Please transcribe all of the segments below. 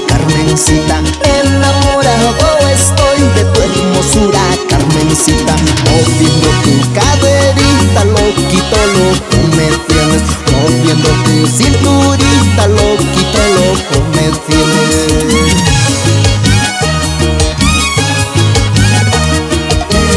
Carmencita, enamorado estoy de tu hermosura, Carmencita. Moviendo tu caderita, loquito, loco me tienes. Moviendo tu cinturita, loquito, loco me tienes.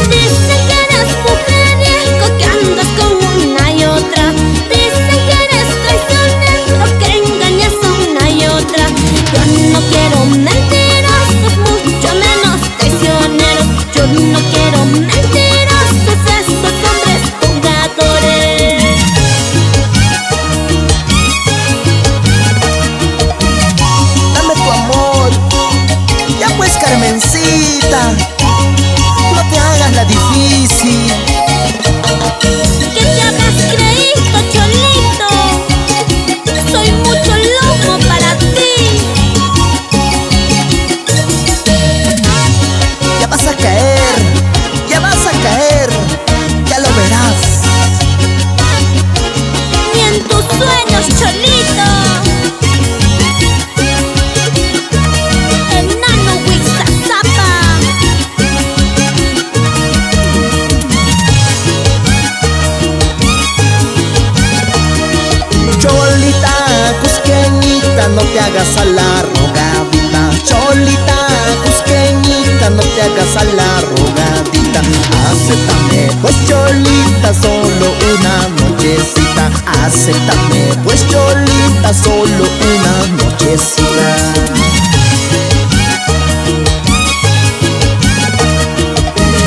Dicen que eres mujeriego, que andas con una y otra. Dicen que eres traicionero, que engañas a una y otra. Yo no quiero mentirosos, mucho menos traicioneros. Yo no quiero mentirosos, esos hombres jugadores. Dame tu amor, ya pues, Carmencita, no te hagas la difícil. ¿Qué te habrás creído, cholito? Soy mucho lomo para ti. Ya vas a caer, ya vas a caer, ya lo verás. Ni en tus sueños, cholito. Enano Wixazapa. Cholita, cusqueñita, no te hagas a la rogadita. Cholita, cusqueñita, no te hagas a la rogadita. Acéptame pues, Cholita, solo una nochecita. Acéptame pues, Cholita, solo una nochecita.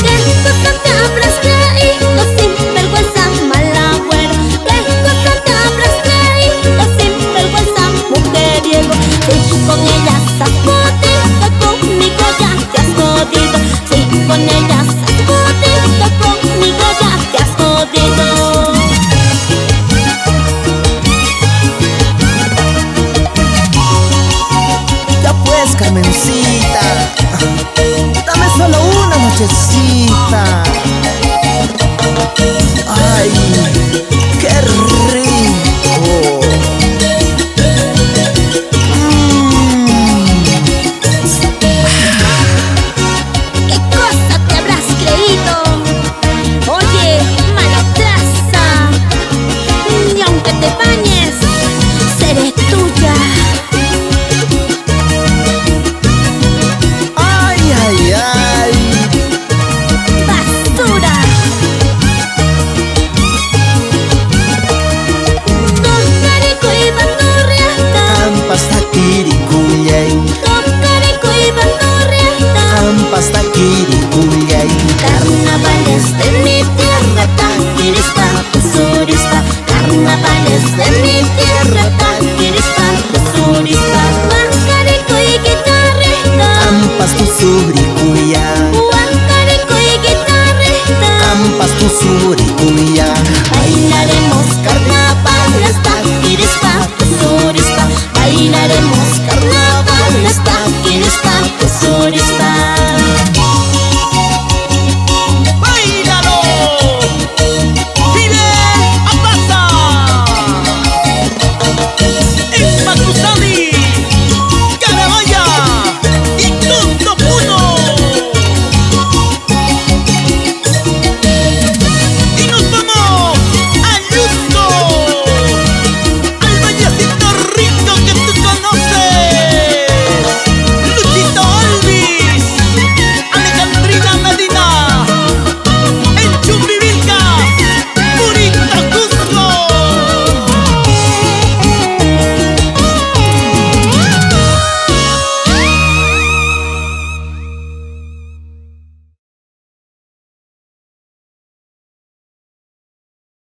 ¿Qué cosa te habrás creído, sin vergüenza, mal agüero? ¿Qué cosa te habrás creído, sin vergüenza, mujeriego? Si con ella has podido, conmigo ya te has jodido. Si con ella has podido, conmigo ya te has jodido. Ya pues, Carmencita, dame solo una nochecita. Ay, qué rico. ¿Qué cosa te habrás creído? Oye, mala traza, ni aunque te bañes, seré tuya. Ay, ay, ay. Basura. Tocarico y bandurriata. Ampas taquiricuyay, Tocarico y bandurriata. ampas taquiricuyay. Carnavales de mi tierra, taquirispa, tusurispa. Carnavales de mi tierra, taquirispa, tusurispa. Huancarico y guitarrita. Ampas tu subricuya, Huancarico y guitarrita. ampas tu subricuya.